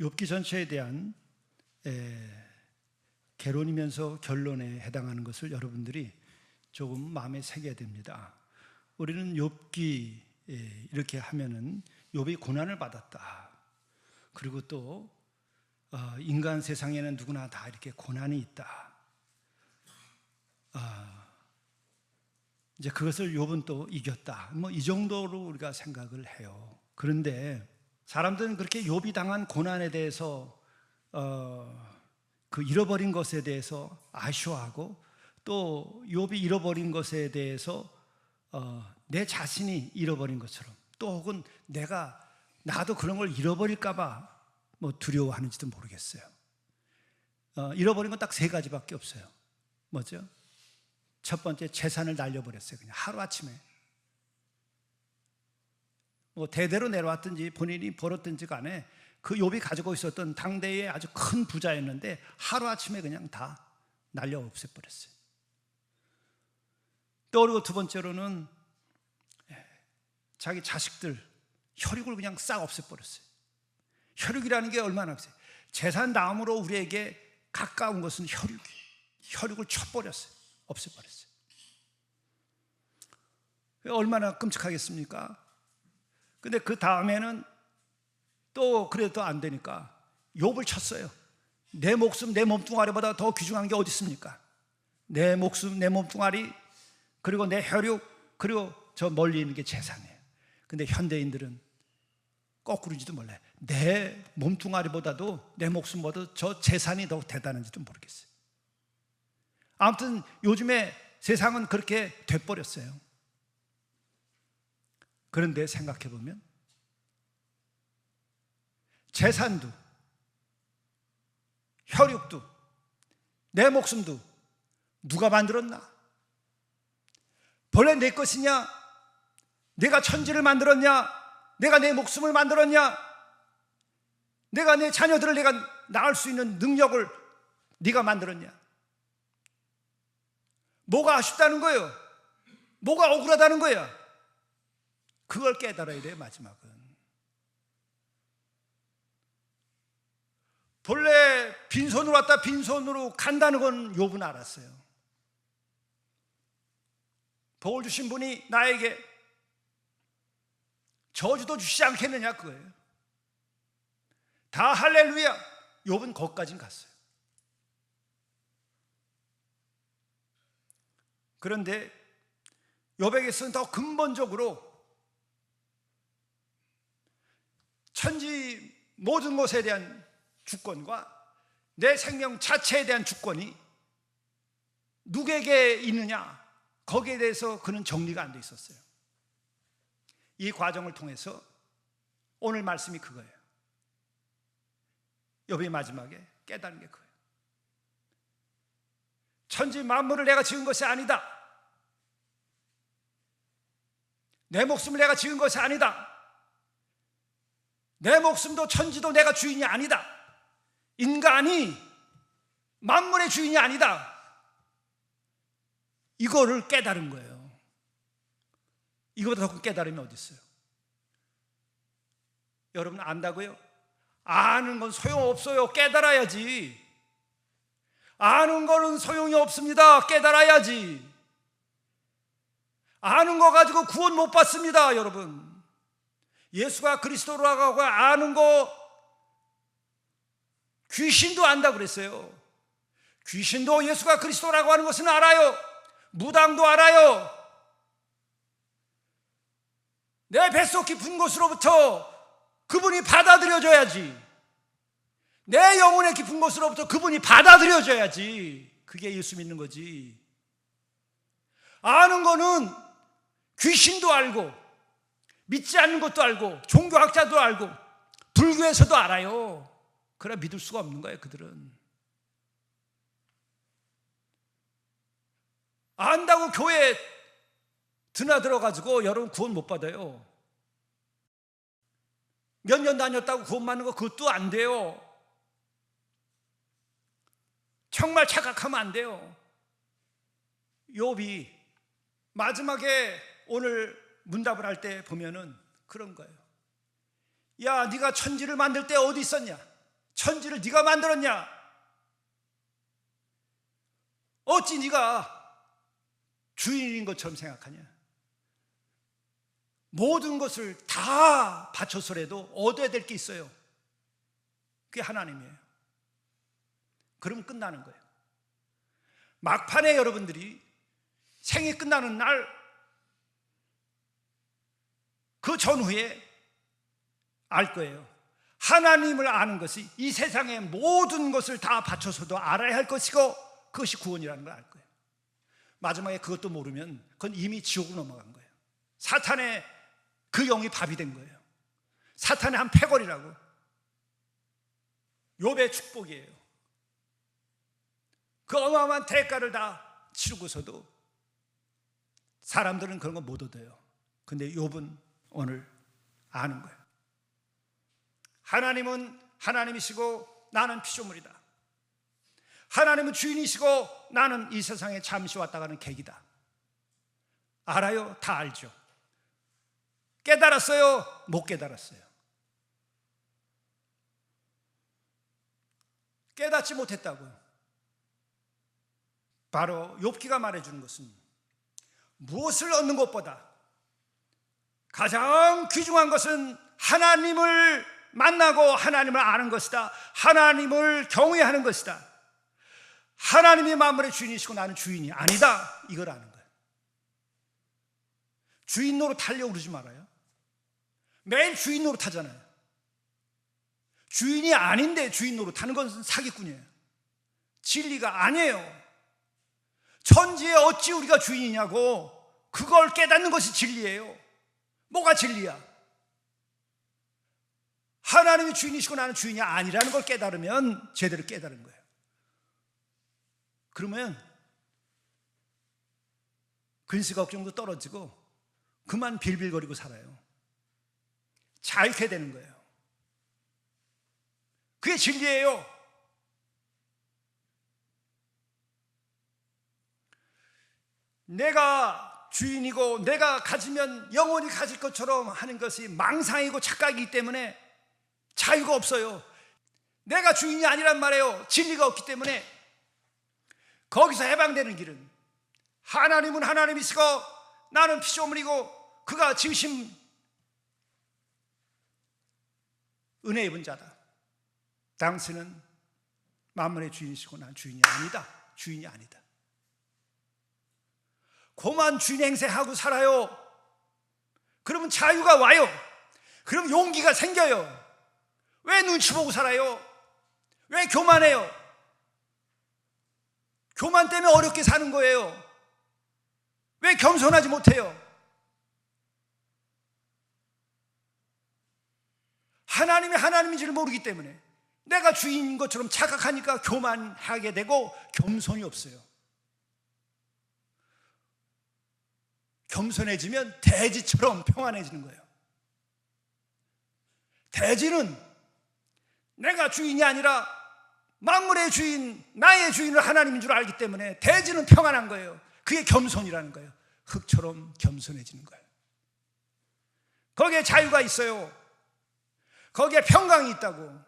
욥기 전체에 대한 개론이면서 결론에 해당하는 것을 여러분들이 조금 마음에 새겨야 됩니다. 우리는 욥기 이렇게 하면은 욥이 고난을 받았다. 그리고 또 인간 세상에는 누구나 다 이렇게 고난이 있다. 이제 그것을 욥은 또 이겼다. 뭐 이 정도로 우리가 생각을 해요. 그런데 사람들은 그렇게 욥이 당한 고난에 대해서 그 잃어버린 것에 대해서 아쉬워하고 또 욥이 잃어버린 것에 대해서 내 자신이 잃어버린 것처럼 또 혹은 나도 그런 걸 잃어버릴까 봐 뭐 두려워하는지도 모르겠어요. 잃어버린 건 딱 세 가지밖에 없어요. 뭐죠? 첫 번째, 재산을 날려버렸어요. 그냥 하루아침에. 뭐 대대로 내려왔든지 본인이 벌었든지 간에 그 욥이 가지고 있었던 당대의 아주 큰 부자였는데 하루아침에 그냥 다 날려 없애버렸어요. 또 그리고 두 번째로는 자기 자식들 혈육을 그냥 싹 없애버렸어요. 혈육이라는 게 얼마나 없어요. 재산 다음으로 우리에게 가까운 것은 혈육을 쳐버렸어요. 없애버렸어요. 얼마나 끔찍하겠습니까? 근데 그 다음에는 또 그래도 안 되니까 욥을 쳤어요. 내 목숨, 내 몸뚱아리보다 더 귀중한 게 어디 있습니까? 내 목숨, 내 몸뚱아리, 그리고 내 혈육, 그리고 저 멀리 있는 게 재산이에요. 근데 현대인들은 거꾸로인지도 몰라요. 내 몸뚱아리보다도 내 목숨보다 저 재산이 더 대단한지도 모르겠어요. 아무튼 요즘에 세상은 그렇게 돼버렸어요. 그런데 생각해보면 재산도 혈육도 내 목숨도 누가 만들었나? 본래 내 것이냐? 내가 천지를 만들었냐? 내가 내 목숨을 만들었냐? 내가 내 자녀들을 내가 낳을 수 있는 능력을 네가 만들었냐? 뭐가 아쉽다는 거예요? 뭐가 억울하다는 거야? 그걸 깨달아야 돼요. 마지막은 본래 빈손으로 왔다 빈손으로 간다는 건 욥은 알았어요. 복을 주신 분이 나에게 저주도 주시지 않겠느냐 그거예요. 다 할렐루야. 욥은 거기까지는 갔어요. 그런데 욥에게서는 더 근본적으로 천지 모든 것에 대한 주권과 내 생명 자체에 대한 주권이 누구에게 있느냐, 거기에 대해서 그는 정리가 안 돼 있었어요. 이 과정을 통해서 오늘 말씀이 그거예요. 욥이 마지막에 깨달은 게 그거예요. 천지 만물을 내가 지은 것이 아니다. 내 목숨을 내가 지은 것이 아니다. 내 목숨도 천지도 내가 주인이 아니다. 인간이 만물의 주인이 아니다. 이거를 깨달은 거예요. 이거보다 더 큰 깨달음이 어디 있어요? 여러분 안다고요? 아는 건 소용없어요. 깨달아야지. 아는 거는 소용이 없습니다. 깨달아야지. 아는 거 가지고 구원 못 받습니다. 여러분, 예수가 그리스도라고 하고 아는 거, 귀신도 안다 그랬어요. 귀신도 예수가 그리스도라고 하는 것은 알아요. 무당도 알아요. 내 뱃속 깊은 곳으로부터 그분이 받아들여줘야지. 내 영혼의 깊은 곳으로부터 그분이 받아들여줘야지. 그게 예수 믿는 거지. 아는 거는 귀신도 알고 믿지 않는 것도 알고 종교학자도 알고 불교에서도 알아요. 그래 믿을 수가 없는 거예요. 그들은 안다고 교회에 드나들어가지고 여러분 구원 못 받아요. 몇 년 다녔다고 구원 받는 거 그것도 안 돼요. 정말 착각하면 안 돼요. 욥이 마지막에 오늘 문답을 할 때 보면은 그런 거예요. 야, 네가 천지를 만들 때 어디 있었냐? 천지를 네가 만들었냐? 어찌 네가 주인인 것처럼 생각하냐? 모든 것을 다 바쳐서라도 얻어야 될 게 있어요. 그게 하나님이에요. 그럼 끝나는 거예요. 막판에 여러분들이 생이 끝나는 날, 그 전후에 알 거예요. 하나님을 아는 것이 이 세상의 모든 것을 다 바쳐서도 알아야 할 것이고 그것이 구원이라는 걸 알 거예요. 마지막에 그것도 모르면 그건 이미 지옥으로 넘어간 거예요. 사탄의 그 영이 밥이 된 거예요. 사탄의 한 패거리라고. 욥의 축복이에요. 그 어마어마한 대가를 다 치르고서도 사람들은 그런 거 못 얻어요. 근데 욥은 오늘 아는 거예요. 하나님은 하나님이시고 나는 피조물이다. 하나님은 주인이시고 나는 이 세상에 잠시 왔다 가는 객이다. 알아요? 다 알죠. 깨달았어요? 못 깨달았어요. 깨닫지 못했다고요. 바로 욥기가 말해주는 것은 무엇을 얻는 것보다 가장 귀중한 것은 하나님을 만나고 하나님을 아는 것이다. 하나님을 경외하는 것이다. 하나님이 만물의 주인이시고 나는 주인이 아니다. 이걸 아는 거예요. 주인 노릇 하려고 그러지 말아요. 매일 주인 노릇 하잖아요. 주인이 아닌데 주인 노릇 하는 것은 사기꾼이에요. 진리가 아니에요. 천지에 어찌 우리가 주인이냐고. 그걸 깨닫는 것이 진리예요. 뭐가 진리야? 하나님이 주인이시고 나는 주인이 아니라는 걸 깨달으면 제대로 깨달은 거예요. 그러면 근시 걱정도 떨어지고 그만 빌빌거리고 살아요. 자유케 되는 거예요. 그게 진리예요. 내가 주인이고 내가 가지면 영원히 가질 것처럼 하는 것이 망상이고 착각이기 때문에 자유가 없어요. 내가 주인이 아니란 말이에요. 진리가 없기 때문에. 거기서 해방되는 길은 하나님은 하나님이시고 나는 피조물이고 그가 지으신 은혜 입은 자다. 당신은 만물의 주인이시고 난 주인이 아니다. 주인이 아니다. 고만 주인 행세하고 살아요. 그러면 자유가 와요. 그럼 용기가 생겨요. 왜 눈치 보고 살아요? 왜 교만해요? 교만 때문에 어렵게 사는 거예요. 왜 겸손하지 못해요? 하나님이 하나님인지를 모르기 때문에 내가 주인인 것처럼 착각하니까 교만하게 되고 겸손이 없어요. 겸손해지면 돼지처럼 평안해지는 거예요. 돼지는 내가 주인이 아니라 만물의 주인, 나의 주인을 하나님인 줄 알기 때문에 돼지는 평안한 거예요. 그게 겸손이라는 거예요. 흙처럼 겸손해지는 거예요. 거기에 자유가 있어요. 거기에 평강이 있다고.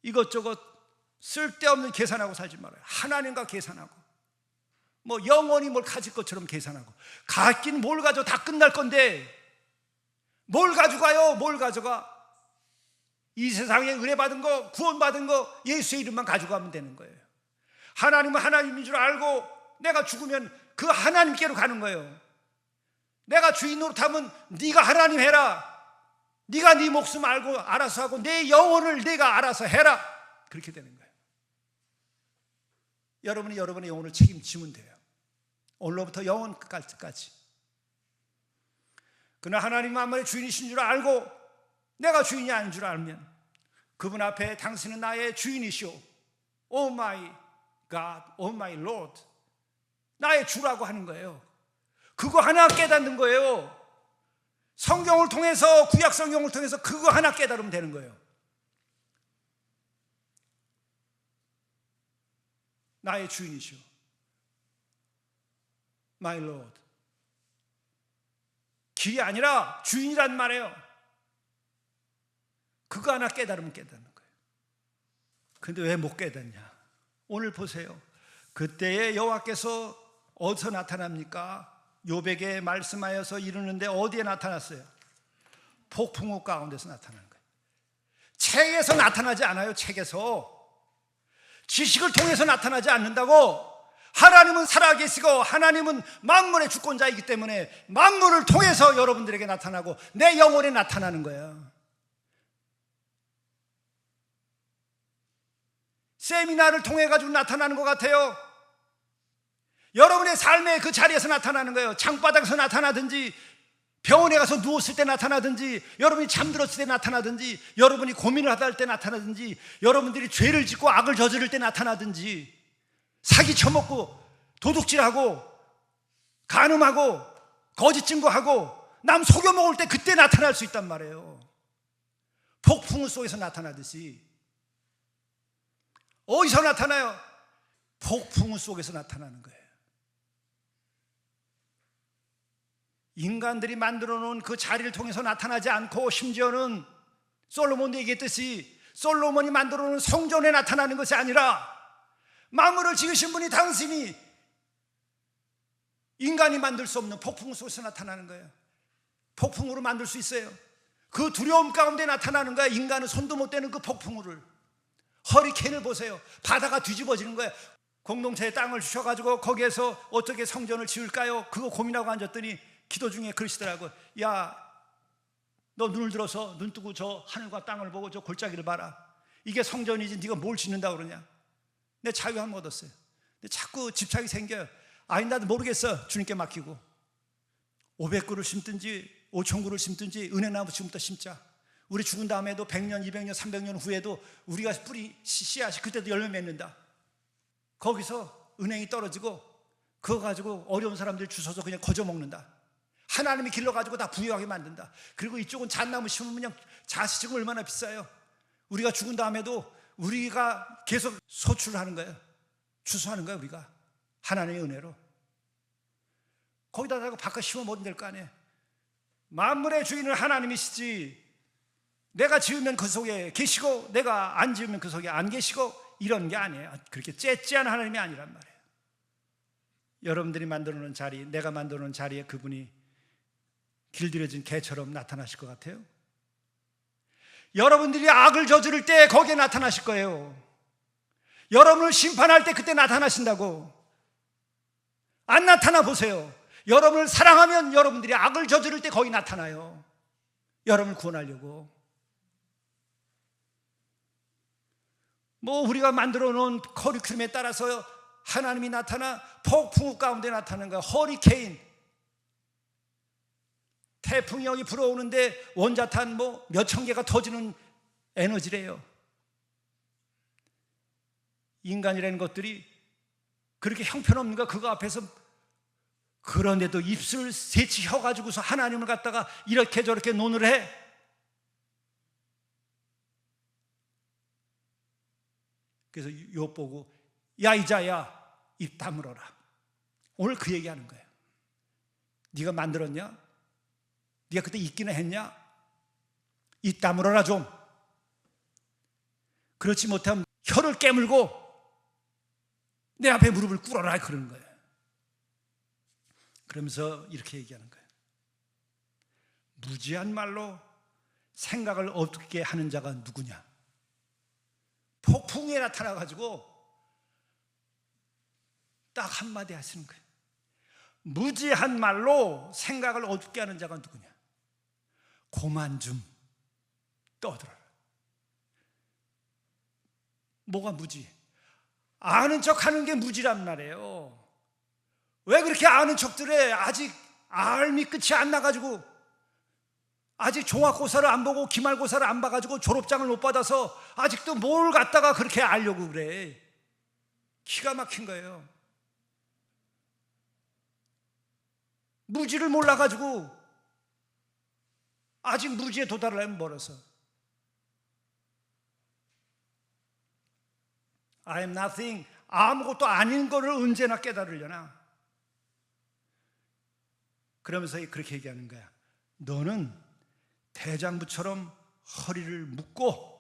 이것저것 쓸데없는 계산하고 살지 말아요. 하나님과 계산하고 뭐 영원히 뭘 가질 것처럼 계산하고. 갖긴 뭘 가져? 다 끝날 건데 뭘 가져가요? 뭘 가져가? 이 세상에 은혜 받은 거, 구원 받은 거 예수의 이름만 가져가면 되는 거예요. 하나님은 하나님인 줄 알고 내가 죽으면 그 하나님께로 가는 거예요. 내가 주인 노릇하면 네가 하나님 해라. 네가 네 목숨 알고 알아서 하고 내 영혼을 네가 알아서 해라. 그렇게 되는 거예요. 여러분이 여러분의 영혼을 책임지면 돼요. 오늘로부터 영원 끝까지. 그러나 하나님 만물의 주인이신 줄 알고 내가 주인이 아닌 줄 알면 그분 앞에 당신은 나의 주인이시오. Oh my God, oh my Lord. 나의 주라고 하는 거예요. 그거 하나 깨닫는 거예요. 성경을 통해서, 구약 성경을 통해서 그거 하나 깨달으면 되는 거예요. 나의 주인이시오. My Lord. 길이 아니라 주인이란 말이에요. 그거 하나 깨달으면 깨닫는 거예요. 그런데 왜 못 깨닫냐? 오늘 보세요. 그때의 여호와께서 어디서 나타납니까? 욥에게 말씀하여서 이르는데 어디에 나타났어요? 폭풍우 가운데서 나타나는 거예요. 책에서 나타나지 않아요. 책에서. 지식을 통해서 나타나지 않는다고. 하나님은 살아계시고 하나님은 만물의 주권자이기 때문에 만물을 통해서 여러분들에게 나타나고 내 영혼에 나타나는 거예요. 세미나를 통해 가지고 나타나는 것 같아요. 여러분의 삶의 그 자리에서 나타나는 거예요. 창바닥에서 나타나든지, 병원에 가서 누웠을 때 나타나든지, 여러분이 잠들었을 때 나타나든지, 여러분이 고민을 하다 할 때 나타나든지, 여러분들이 죄를 짓고 악을 저지를 때 나타나든지, 사기 쳐먹고 도둑질하고 간음하고 거짓 증거하고 남 속여먹을 때 그때 나타날 수 있단 말이에요. 폭풍우 속에서 나타나듯이. 어디서 나타나요? 폭풍우 속에서 나타나는 거예요. 인간들이 만들어 놓은 그 자리를 통해서 나타나지 않고, 심지어는 솔로몬도 얘기했듯이 솔로몬이 만들어 놓은 성전에 나타나는 것이 아니라 만물을 지으신 분이 당신이 인간이 만들 수 없는 폭풍 속에서 나타나는 거예요. 폭풍으로 만들 수 있어요. 그 두려움 가운데 나타나는 거야. 인간은 손도 못 대는 그 폭풍우를. 허리케인을 보세요. 바다가 뒤집어지는 거예요. 공동체에 땅을 주셔가지고 거기에서 어떻게 성전을 지을까요? 그거 고민하고 앉았더니 기도 중에 그러시더라고요. 야, 너 눈을 들어서 눈 뜨고 저 하늘과 땅을 보고 저 골짜기를 봐라. 이게 성전이지 네가 뭘 짓는다고 그러냐. 내 자유함 얻었어요. 근데 자꾸 집착이 생겨요. 아니, 나도 모르겠어. 주님께 맡기고 500그루를 심든지 5,000그루를 심든지 은행나무 지금부터 심자. 우리 죽은 다음에도 100년, 200년, 300년 후에도 우리가 뿌리 씨앗이 그때도 열매 맺는다. 거기서 은행이 떨어지고 그거 가지고 어려운 사람들 주워서 그냥 거저 먹는다. 하나님이 길러가지고 다 부유하게 만든다. 그리고 이쪽은 잣나무 심으면 그냥 자시지금 얼마나 비싸요. 우리가 죽은 다음에도 우리가 계속 소출하는 거예요. 추수하는 거예요. 우리가 하나님의 은혜로. 거기다가 바깥 심어버리면 될 거 아니에요. 만물의 주인은 하나님이시지, 내가 지으면 그 속에 계시고 내가 안 지으면 그 속에 안 계시고 이런 게 아니에요. 그렇게 째째한 하나님이 아니란 말이에요. 여러분들이 만들어 놓은 자리, 내가 만들어 놓은 자리에 그분이 길들여진 개처럼 나타나실 것 같아요? 여러분들이 악을 저지를 때 거기에 나타나실 거예요. 여러분을 심판할 때 그때 나타나신다고. 안 나타나 보세요. 여러분을 사랑하면 여러분들이 악을 저지를 때 거기 나타나요. 여러분을 구원하려고. 뭐 우리가 만들어 놓은 커리큘럼에 따라서 하나님이 나타나 폭풍우 가운데 나타나는 거야. 허리케인, 태풍이 여기 불어오는데 원자탄 뭐 몇천 개가 터지는 에너지래요. 인간이라는 것들이 그렇게 형편없는가 그거 앞에서. 그런데도 입술을 새치혀가지고서 하나님을 갖다가 이렇게 저렇게 논을 해. 그래서 욥 보고 야 이자야 입 다물어라. 오늘 그 얘기하는 거예요. 네가 만들었냐? 네가 그때 있기는 했냐? 입 다물어라 좀. 그렇지 못하면 혀를 깨물고 내 앞에 무릎을 꿇어라 그러는 거예요. 그러면서 이렇게 얘기하는 거예요. 무지한 말로 생각을 어둡게 하는 자가 누구냐? 폭풍에 나타나가지고 딱 한마디 하시는 거예요. 무지한 말로 생각을 어둡게 하는 자가 누구냐? 고만 좀 떠들어라. 뭐가 무지? 아는 척 하는 게 무지란 말이에요. 왜 그렇게 아는 척들에 아직 알미 끝이 안 나가지고, 아직 종합고사를 안 보고 기말고사를 안 봐가지고 졸업장을 못 받아서 아직도 뭘 갖다가 그렇게 알려고 그래. 기가 막힌 거예요. 무지를 몰라가지고 아직 무지에 도달하려면 멀어서. I am nothing, 아무것도 아닌 거를 언제나 깨달으려나. 그러면서 그렇게 얘기하는 거야. 너는 대장부처럼 허리를 묶고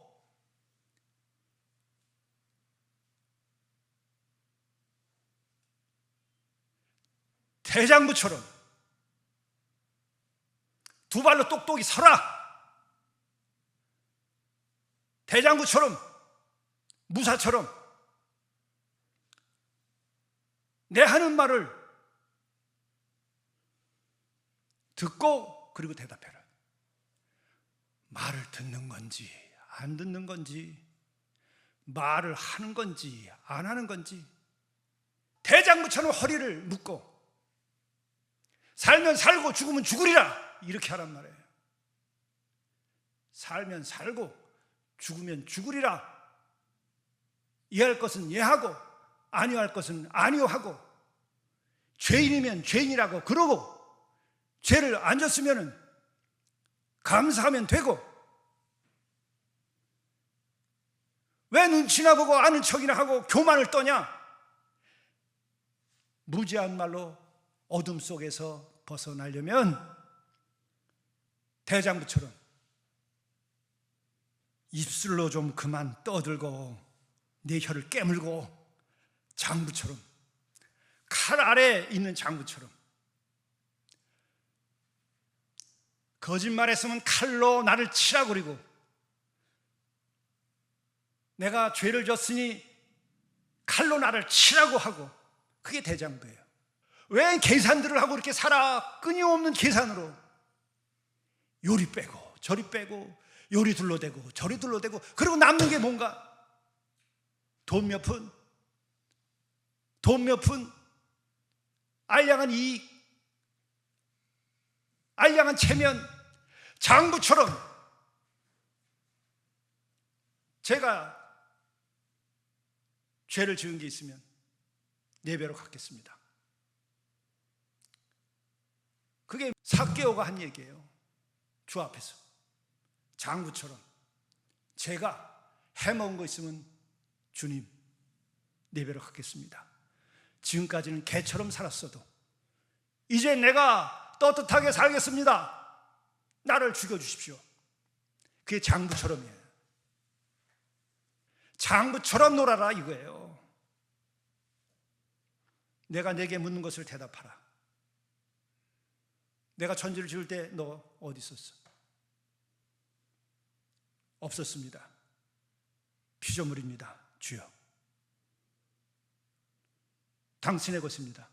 대장부처럼 두 발로 똑똑히 서라. 대장부처럼, 무사처럼 내 하는 말을 듣고 그리고 대답해라. 말을 듣는 건지 안 듣는 건지, 말을 하는 건지 안 하는 건지, 대장부처럼 허리를 묶고 살면 살고 죽으면 죽으리라, 이렇게 하란 말이에요. 살면 살고 죽으면 죽으리라. 이해할 것은 이해하고 아니할 것은 아니하고, 죄인이면 죄인이라고 그러고, 죄를 안 졌으면 감사하면 되고, 왜 눈치나 보고 아는 척이나 하고 교만을 떠냐? 무지한 말로 어둠 속에서 벗어나려면 대장부처럼 입술로 좀 그만 떠들고 내 혀를 깨물고, 장부처럼, 칼 아래에 있는 장부처럼, 거짓말했으면 칼로 나를 치라 그리고, 내가 죄를 졌으니 칼로 나를 치라고 하고, 그게 대장부예요. 왜 계산들을 하고 이렇게 살아? 끊임없는 계산으로 요리 빼고 저리 빼고, 요리 둘러대고 저리 둘러대고, 그리고 남는 게 뭔가? 돈 몇 푼, 돈 몇 푼, 알량한 이익, 알량한 체면. 장부처럼 제가 죄를 지은 게 있으면 4배로 갚겠습니다. 그게 삭개오가 한 얘기예요. 주 앞에서 장부처럼 제가 해먹은 거 있으면 주님 4배로 갚겠습니다. 지금까지는 개처럼 살았어도 이제 내가 떳떳하게 살겠습니다. 나를 죽여주십시오. 그게 장부처럼이에요. 장부처럼 놀아라 이거예요. 내가 내게 묻는 것을 대답하라. 내가 천지를 지을 때 너 어디 있었어? 없었습니다. 피조물입니다. 주여, 당신의 것입니다.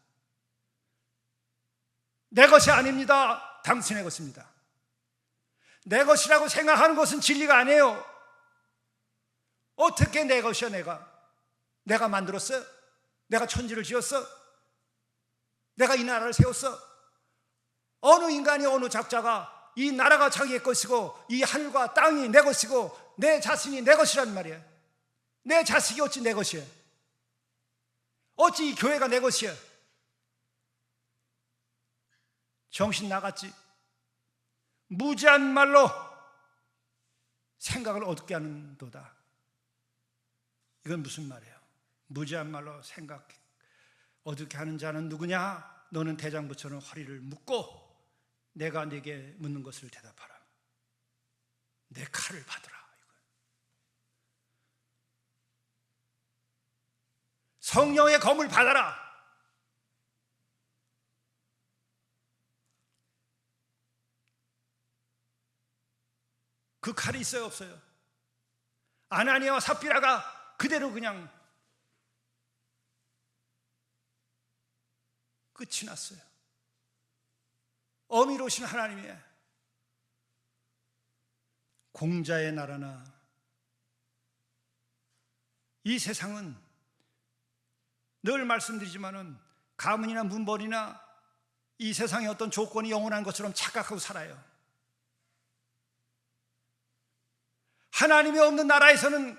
내 것이 아닙니다. 당신의 것입니다. 내 것이라고 생각하는 것은 진리가 아니에요. 어떻게 내 것이야? 내가 만들었어요? 내가 천지를 지었어? 내가 이 나라를 세웠어? 어느 인간이, 어느 작자가 이 나라가 자기의 것이고 이 하늘과 땅이 내 것이고 내 자신이 내 것이란 말이야. 내 자식이 어찌 내 것이야? 어찌 이 교회가 내 것이야? 정신 나갔지? 무지한 말로 생각을 어둡게 하는도다. 이건 무슨 말이에요? 무지한 말로 생각 어둡게 하는 자는 누구냐? 너는 대장부처럼 허리를 묶고 내가 네게 묻는 것을 대답하라. 내 칼을 받으라. 성령의 검을 받아라. 그 칼이 있어요, 없어요? 아나니아와 삽비라가 그대로 그냥 끝이 났어요. 어미로신 하나님의 공자의 나라나 이 세상은 늘 말씀드리지만은 가문이나 문벌이나 이 세상의 어떤 조건이 영원한 것처럼 착각하고 살아요. 하나님이 없는 나라에서는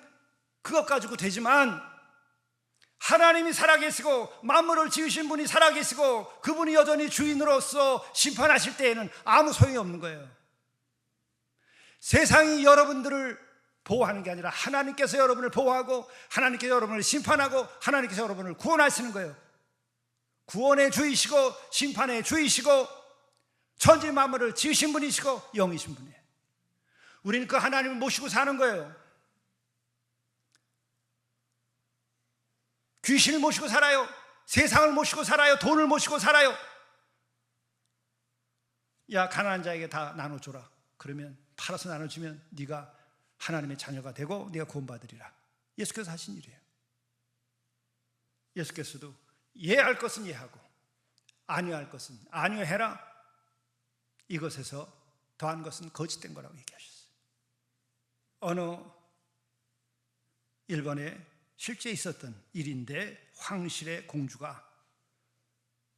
그것 가지고 되지만 하나님이 살아계시고 만물을 지으신 분이 살아계시고 그분이 여전히 주인으로서 심판하실 때에는 아무 소용이 없는 거예요. 세상이 여러분들을 보호하는 게 아니라 하나님께서 여러분을 보호하고 하나님께서 여러분을 심판하고 하나님께서 여러분을 구원하시는 거예요. 구원의 주이시고 심판의 주이시고 천지 만물을 지으신 분이시고 영이신 분이에요. 우리는 그 하나님을 모시고 사는 거예요. 귀신을 모시고 살아요. 세상을 모시고 살아요. 돈을 모시고 살아요. 야, 가난한 자에게 다 나눠줘라. 그러면 팔아서 나눠주면 네가 하나님의 자녀가 되고 네가 구원받으리라. 예수께서 하신 일이에요. 예수께서도 예할 것은 예하고 아니할 것은 아니해라. 이것에서 더한 것은 거짓된 거라고 얘기하셨어요. 어느 일본에 실제 있었던 일인데, 황실의 공주가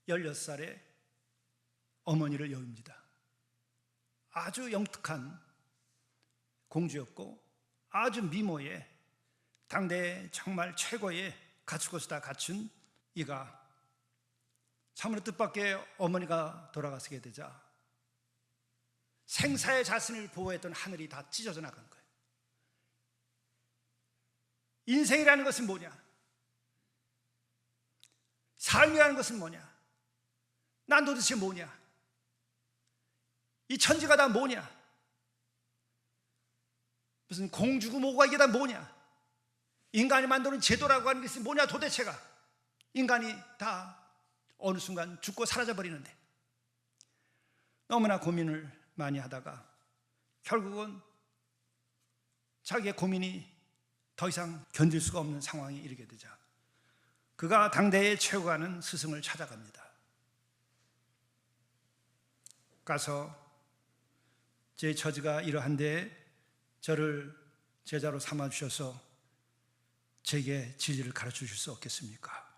16살에 어머니를 여웁니다. 아주 영특한 공주였고 아주 미모에 당대 정말 최고의 갖출 것을 다 갖춘 이가 참으로 뜻밖의 어머니가 돌아가시게 되자 생사의 자신을 보호했던 하늘이 다 찢어져 나간 거예요. 인생이라는 것은 뭐냐? 삶이라는 것은 뭐냐? 난 도대체 뭐냐? 이 천지가 다 뭐냐? 무슨 공주고 뭐가 이게 다 뭐냐? 인간이 만드는 제도라고 하는 것이 뭐냐 도대체가? 인간이 다 어느 순간 죽고 사라져 버리는데, 너무나 고민을 많이 하다가 결국은 자기의 고민이 더 이상 견딜 수가 없는 상황에 이르게 되자 그가 당대의 최고가는 스승을 찾아갑니다. 가서 제 처지가 이러한데 저를 제자로 삼아 주셔서 제게 진리를 가르쳐 주실 수 없겠습니까?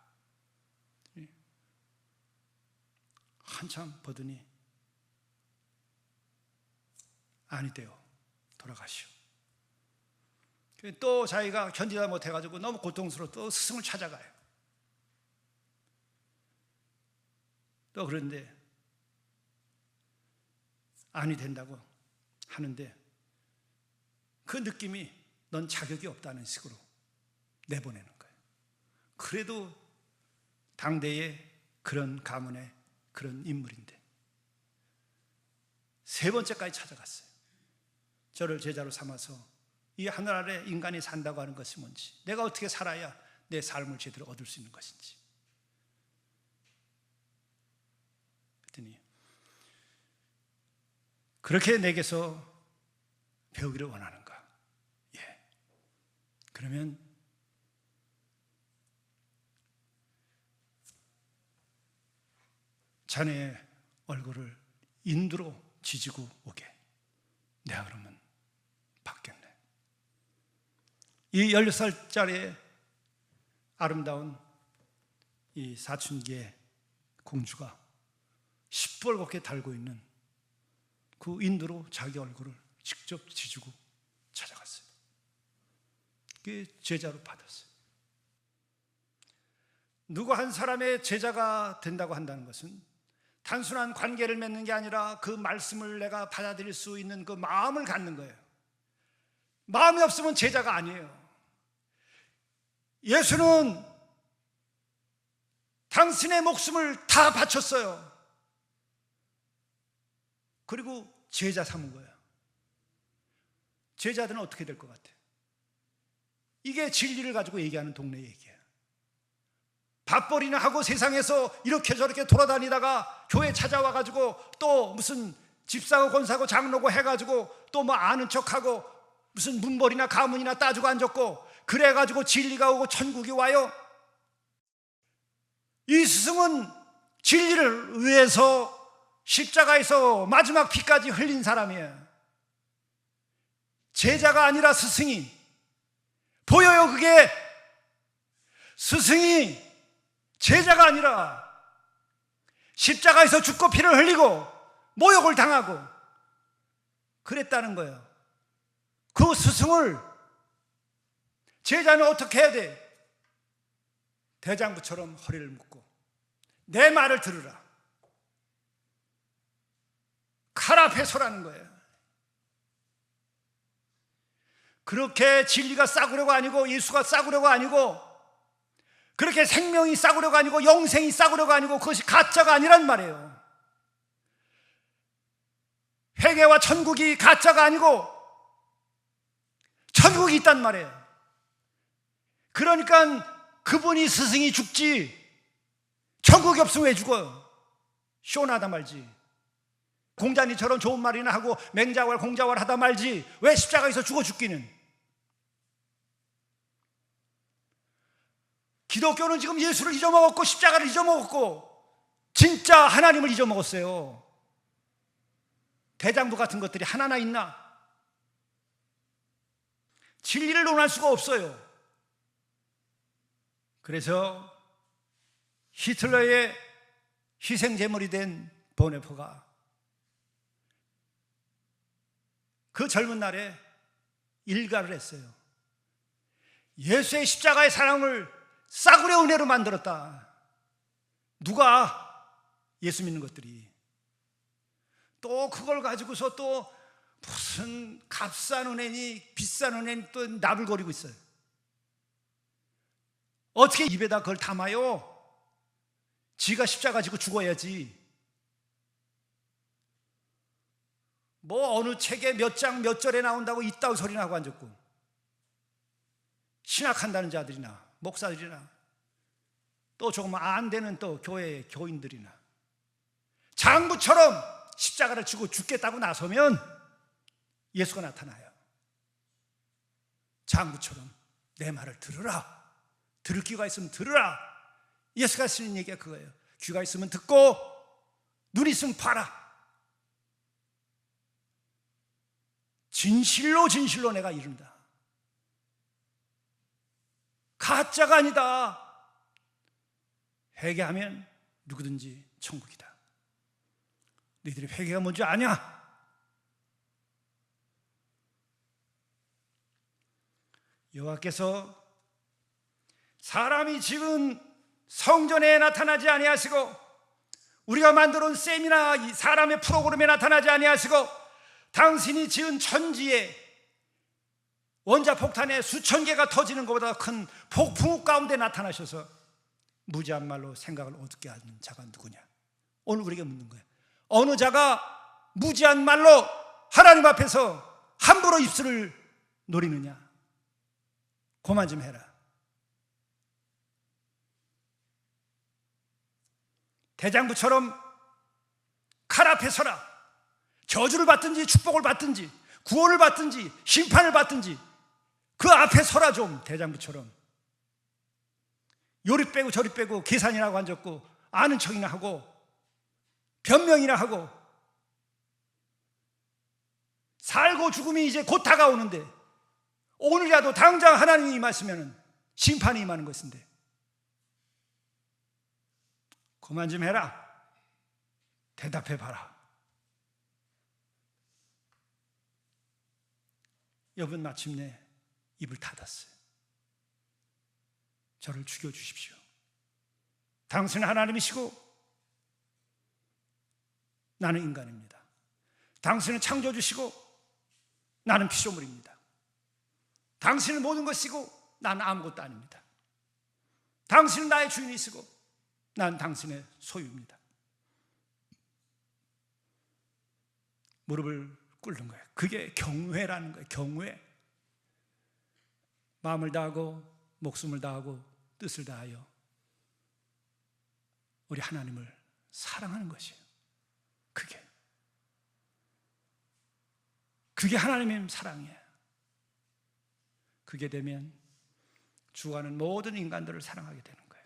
한참 보더니 아니대요. 돌아가시오. 또 자기가 견디다 못해가지고 너무 고통스러워 또 스승을 찾아가요. 또 그런데 아니 된다고 하는데 그 느낌이 넌 자격이 없다는 식으로 내보내는 거예요. 그래도 당대의 그런 가문의 그런 인물인데 세 번째까지 찾아갔어요. 저를 제자로 삼아서 이 하늘 아래 인간이 산다고 하는 것이 뭔지, 내가 어떻게 살아야 내 삶을 제대로 얻을 수 있는 것인지. 그랬더니 그렇게 내게서 배우기를 원하는가? 예. 그러면 자네의 얼굴을 인두로 지지고 오게. 내가 그러면 받겠네. 이 16살짜리 아름다운 이 사춘기의 공주가 시뻘겋게 달고 있는 그 인두로 자기 얼굴을 직접 지지고 찾아갔어요. 그게 제자로 받았어요. 누구 한 사람의 제자가 된다고 한다는 것은 단순한 관계를 맺는 게 아니라 그 말씀을 내가 받아들일 수 있는 그 마음을 갖는 거예요. 마음이 없으면 제자가 아니에요. 예수는 당신의 목숨을 다 바쳤어요. 그리고 제자 삼은 거예요. 제자들은 어떻게 될 것 같아요? 이게 진리를 가지고 얘기하는 동네 얘기예요. 밥벌이나 하고 세상에서 이렇게 저렇게 돌아다니다가 교회 찾아와가지고 또 무슨 집사고 권사고 장로고 해가지고 또 뭐 아는 척하고 무슨 문벌이나 가문이나 따지고 앉았고 그래가지고 진리가 오고 천국이 와요? 이 스승은 진리를 위해서 십자가에서 마지막 피까지 흘린 사람이에요. 제자가 아니라 스승이 보여요. 그게 스승이 제자가 아니라 십자가에서 죽고 피를 흘리고 모욕을 당하고 그랬다는 거예요. 그 스승을 제자는 어떻게 해야 돼? 대장부처럼 허리를 묶고 내 말을 들으라. 칼 앞에 서라는 거예요. 그렇게 진리가 싸구려가 아니고 예수가 싸구려가 아니고 그렇게 생명이 싸구려가 아니고 영생이 싸구려가 아니고 그것이 가짜가 아니란 말이에요. 회개와 천국이 가짜가 아니고 천국이 있단 말이에요. 그러니까 그분이 스승이 죽지 천국이 없으면 왜 죽어요? 시원하다 말지. 공자님처럼 좋은 말이나 하고 맹자왈 공자왈 하다 말지 왜 십자가에서 죽어 죽기는. 기독교는 지금 예수를 잊어먹었고 십자가를 잊어먹었고 진짜 하나님을 잊어먹었어요. 대장부 같은 것들이 하나나 있나? 진리를 논할 수가 없어요. 그래서 히틀러의 희생제물이 된 보네포가 그 젊은 날에 일가를 했어요. 예수의 십자가의 사랑을 싸구려 은혜로 만들었다. 누가? 예수 믿는 것들이. 또 그걸 가지고서 또 무슨 값싼 은혜니 비싼 은혜니 또 나불거리고 있어요. 어떻게 입에다 그걸 담아요? 지가 십자가 지고 죽어야지. 뭐 어느 책에 몇 장 몇 절에 나온다고 이따위 소리나 하고 앉았고, 신학한다는 자들이나 목사들이나 또 조금 안 되는 또 교회의 교인들이나 장부처럼 십자가를 지고 죽겠다고 나서면 예수가 나타나요. 장부처럼 내 말을 들으라. 들을 귀가 있으면 들으라. 예수가 쓰는 얘기가 그거예요. 귀가 있으면 듣고 눈이 있으면 봐라. 진실로 진실로 내가 이른다. 가짜가 아니다. 회개하면 누구든지 천국이다. 너희들이 회개가 뭔지 아냐? 여호와께서 사람이 지은 성전에 나타나지 아니하시고 우리가 만들어 온 세미나 사람의 프로그램에 나타나지 아니하시고 당신이 지은 천지에 원자폭탄에 수천 개가 터지는 것보다 큰 폭풍우 가운데 나타나셔서 무지한 말로 생각을 어둡게 하는 자가 누구냐? 오늘 우리에게 묻는 거예요. 어느 자가 무지한 말로 하나님 앞에서 함부로 입술을 노리느냐? 그만 좀 해라. 대장부처럼 칼 앞에 서라. 저주를 받든지 축복을 받든지 구원을 받든지 심판을 받든지 그 앞에 서라. 좀 대장부처럼 요리 빼고 저리 빼고 계산이라고 앉았고 아는 척이나 하고 변명이나 하고 살고 죽음이 이제 곧 다가오는데 오늘이라도 당장 하나님이 임하시면 심판이 임하는 것인데 그만 좀 해라. 대답해 봐라. 여러분 마침내 입을 닫았어요. 저를 죽여주십시오. 당신은 하나님이시고 나는 인간입니다. 당신은 창조주시고 나는 피조물입니다. 당신은 모든 것이고 나는 아무것도 아닙니다. 당신은 나의 주인이시고 난 당신의 소유입니다. 무릎을 꿇는 거예요. 그게 경외라는 거예요. 경외. 마음을 다하고 목숨을 다하고 뜻을 다하여 우리 하나님을 사랑하는 것이에요. 그게 하나님의 사랑이에요. 그게 되면 주가는 모든 인간들을 사랑하게 되는 거예요.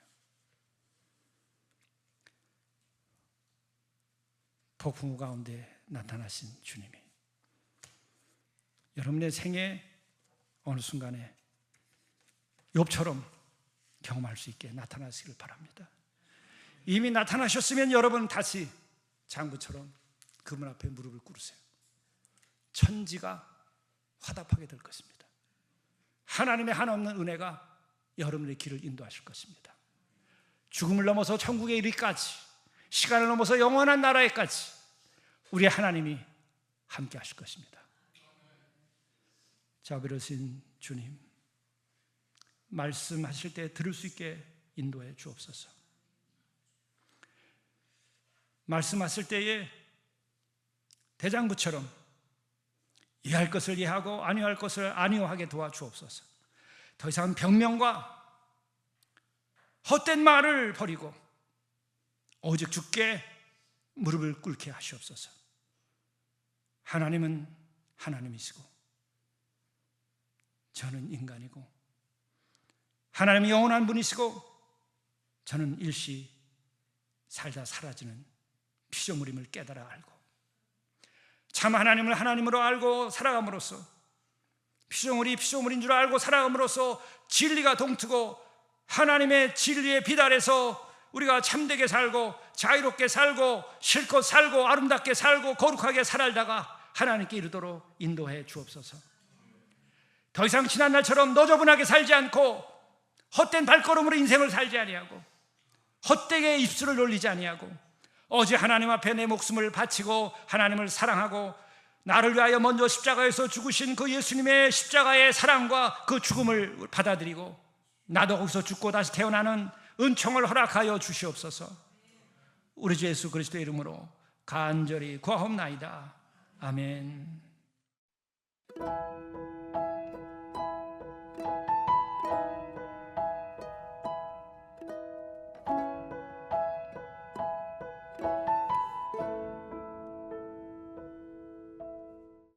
폭풍우 가운데 나타나신 주님이 여러분의 생애 어느 순간에 욥처럼 경험할 수 있게 나타나시길 바랍니다. 이미 나타나셨으면 여러분 다시 장부처럼 그분 앞에 무릎을 꿇으세요. 천지가 화답하게 될 것입니다. 하나님의 한없는 은혜가 여러분의 길을 인도하실 것입니다. 죽음을 넘어서 천국에 이르기까지, 시간을 넘어서 영원한 나라에까지 우리 하나님이 함께 하실 것입니다. 자비로우신 주님, 말씀하실 때 들을 수 있게 인도해 주옵소서. 말씀하실 때에 대장부처럼 이해할 것을 이해하고 아니할 것을 아니하게 도와주옵소서. 더 이상 변명과 헛된 말을 버리고 오직 주께 무릎을 꿇게 하시옵소서. 하나님은 하나님이시고 저는 인간이고, 하나님은 영원한 분이시고 저는 일시 살다 사라지는 피조물임을 깨달아 알고, 참 하나님을 하나님으로 알고 살아감으로써, 피조물이 피조물인 줄 알고 살아감으로써 진리가 동트고 하나님의 진리의 빛 아래서 우리가 참되게 살고 자유롭게 살고 실컷 살고 아름답게 살고 거룩하게 살아다가 하나님께 이르도록 인도해 주옵소서. 더 이상 지난날처럼 너저분하게 살지 않고 헛된 발걸음으로 인생을 살지 아니하고 헛되게 입술을 놀리지 아니하고 오직 하나님 앞에 내 목숨을 바치고 하나님을 사랑하고 나를 위하여 먼저 십자가에서 죽으신 그 예수님의 십자가의 사랑과 그 죽음을 받아들이고 나도 거기서 죽고 다시 태어나는 은총을 허락하여 주시옵소서. 우리 주 예수 그리스도의 이름으로 간절히 구하옵나이다. 아멘.